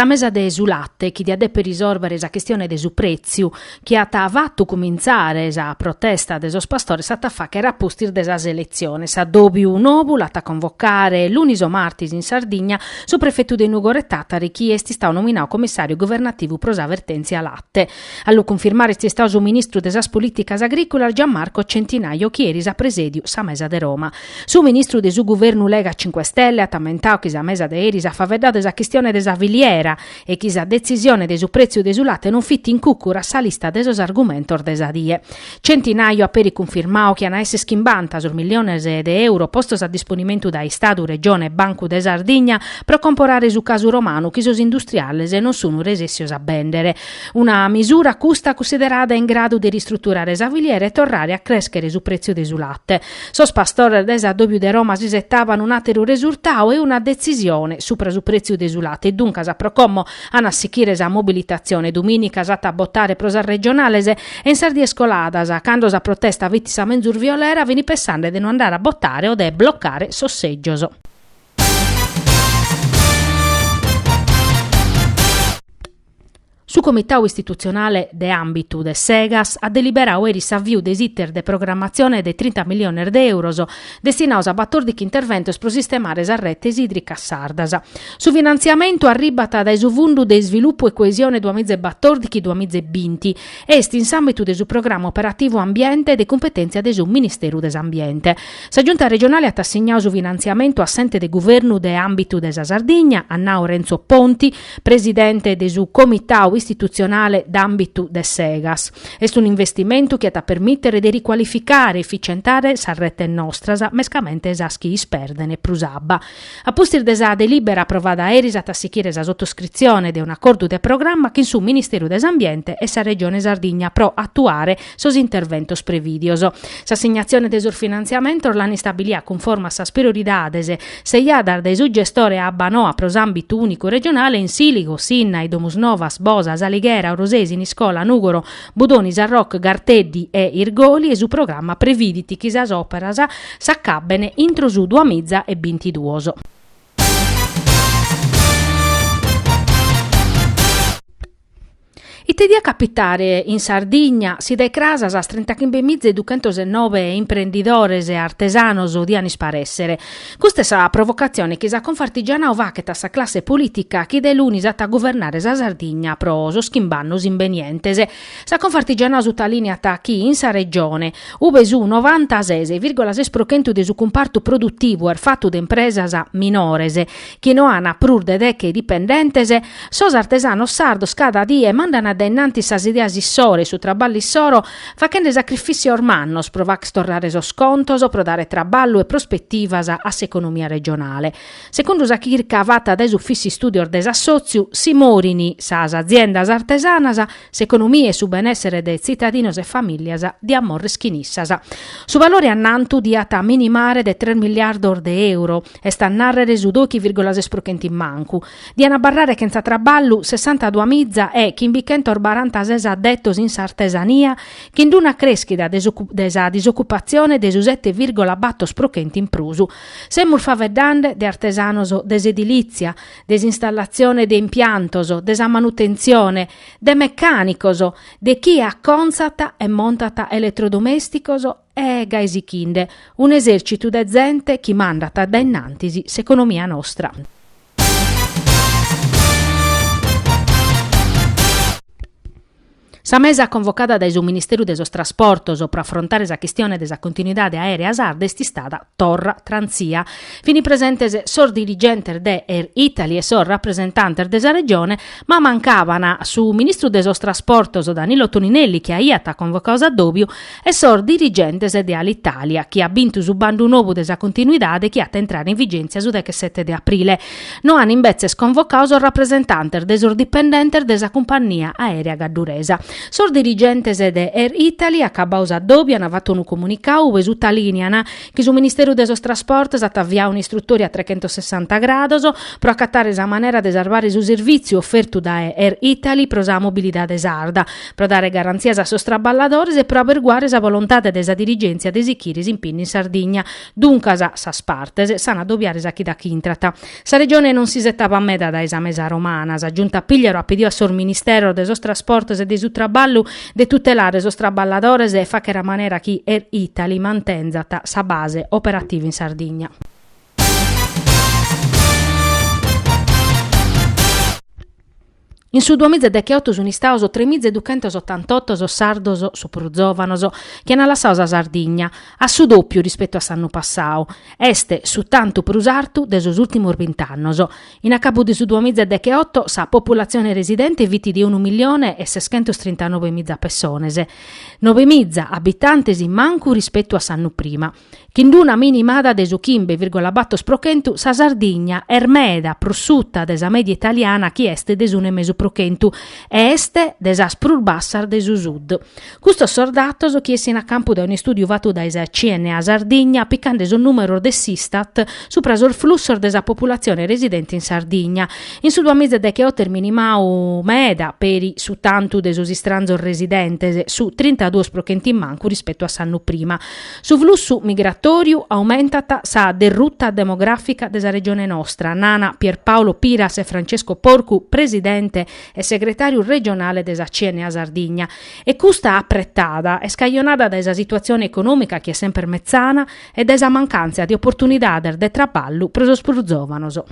Sa mesa de latte, chi dia per risolvere esa questione de su prezio, chi ha tavatto cominciare esa protesta de sos pastores sa fa che era postir de esas elezioni, sa dobiu nobu l'ata convocare l'uniso martis in Sardegna su prefetto de Nugore Tatari, chi esti sta nominato commissario governativo pro avvertenzia latte. Allo confermare esti sta su ministro de esas politicas agricolas Gianmarco Centinaio, chi eri sa presediu sa mesa de Roma. Su ministro de su governo Lega 5 Stelle ha tammentau che sa mesa de eri sa fa vedere esa questione de esa viliera e chi sa decisione de su prezzo de su latte non fitti in cucura sa lista de sos argumentos de sa die. Centinaio ha peri confermau che ana esse schimbanta sul miliones de euro postos a disponimento da Stato, Regione e Banco de Sardegna pro comporare su caso romano chi sos industriales non sono resessios a bendere. Una misura custa considerata in grado di ristrutturare esa viliera e tornare a crescere su prezzo de su latte. Sos pastores de esa dobiu de Roma si settavano un altro risultato e una decisione supra su prezzo de su latte e dunque sa procommo hanno assicchire esa mobilitazione domenica sata a bottare prosa regionales e in Sardia scoladas quando sa protesta vittisa menzur violera vini pensando di non andare a bottare o de bloccare sosseggios. Su Comitato Istituzionale de Ambitu de Segas ha deliberato ieri s'avvio desiter de programmazione de 30 milioni de euros destinados a 14 interventos pro sistemare sa rete idrica sardas. Su finanziamento arribata dai su Fondo de Sviluppo e Coesione 2014-2020 est in ambito de su programma operativo ambiente e de competenza de su Ministero des Ambiente. Sa Giunta regionale ha assegnato su finanziamento assente de governo de Ambitu de sa Sardegna a Nao Renzo Ponti, presidente de su Comitato Istituzionale d'Ambitu de Segas. Est un investimento che ha permettere di riqualificare e efficientare sa rete nostra, mescamente esaschi isperdene prusabba. A postir de sa delibera approvata eris a tassichire sa sottoscrizione de un accordo de programma che in su Ministero des Ambiente e sa Regione Sardegna pro attuare sos interventos previdios. Sa assegnazione de sul finanziamento l'anni stabilia conforme a sa prioridades se dar dei suggestore a Banoa pro Ambitu unico regionale in Siligo, Sinna, Domus Novas, Bosa, Salighera, Orosesi, Niscola, Nugoro, Budoni, Sarroc, Garteddi e Irgoli e su programma previditi chi sa operas s'accabbene intro su 2022. Itedia capitare in Sardegna si dai crasas a 35.209 imprenditores e artesanos di anis paressere. Questa è la provocazione che sa confartigiana ovacheta sa classe politica che de l'unis a governare sa Sardegna pro so schimbannos inbenientese. Sa confartigiana su talinea ta chi in sa regione ube su 96,6% de su comparto produttivo fatto de impresas minorese che no ana prur de decche dipendentese sos artesanos sardos cada die mandano innanti sas ideas issore su traballo issoro facende sacrifici ormannos pro vac stornare so scontos pro dare traballo e prospettivas a s'economia regionale. Secondo sa chirca vata des uffici studior des assoziu si morini sas aziendas artesanas s'economia e su benessere de cittadinos e famiglias di amor schinissas. Su valore annantu diata minimare de 3 miliardi de euro e sta narrere su 2,6% in mancu. Diana barrare che in traballo 62 mizza e chi in bicento 46 addettos in artesania che in una crescita desa disoccupazione de su 7,8% in prusu. Semur favedande de artesanos des edilizia, desinstallazione de impiantos, desa manutenzione, de meccanicos, de chi ha consata e montata elettrodomesticos e gaisichinde, un esercito de gente chi mandata da innantisi s'economia nostra. Sa mesa convocata dai su Ministero de sos Trasportos per affrontare la questione della continuità aerea sarda è stata Torra Transia. Fini presentes sor dirigente de Air Italy e sor rappresentante della regione, ma mancavano su Ministro de sos Trasportos Danilo Toninelli che ha convocato a doppio e sor dirigente de Alitalia che ha vinto su bando nuovo della continuità e che ha entrare in vigenza su 7 di aprile. No hanno invece sconvocato il rappresentante de sor dipendente della compagnia aerea gadduresa. Sor dirigentes de Air Italy acabbaus addobbian avat un comunicau vesutalinean che su Ministeru de sos Trasportes at avviau un'istruttoria a 360 grados pro accattare sa manera de salvare su servizio offerto da Air Italy pro sa mobilidade sarda, pro dare garanzias a sos traballadores e pro averguare sa volontà de sa dirigenza de sichiris in pinni in Sardegna. Duncas sas partes san addobbiare sa chi da chintrata. Sa regione non si settava a meda da esa mesa romana, sa giunta pigliaro appidiu a sor Ministero de sos Trasportes e de su traballu de tutelare sos traballadores e fa che la manera chi Air Italy mantenzata sa base operativa in Sardegna. In su 2018 sono istato 3.288 sardos superzovanos che hanno lasciato la Sardegna, a su doppio rispetto a s'anno passato, este su tanto per usartu de sos ultimos 20 anni. In a capo di su 2018 sa popolazione residente viti di 1.639.000 persone, 9.000 abitanti in manco rispetto a s'anno prima. Che in una minimada de su 15,4% sa Sardegna ermeda prosciutta de sa media italiana chi este de su mesu prochentu e este desas prurbassar de su sud. Questo sordatos chiesi in a campo da un studio fatto da esa CNA Sardegna piccando sul numero de Sistat sopra sul flusso desa popolazione residente in Sardegna. In su 2018 minimau meda peri su tanto de sus stranzos residentes su 32% in manco rispetto a s'anno prima. Su flusso migratorio aumentata sa derrutta demografica desa regione nostra, nana Pierpaolo Piras e Francesco Porcu, presidente e segretario regionale desa CNA Sardegna, e custa apprettata e scaglionata da esa situazione economica che è sempre mezzana e da esa mancanza di opportunità del traballo preso spurzovanos.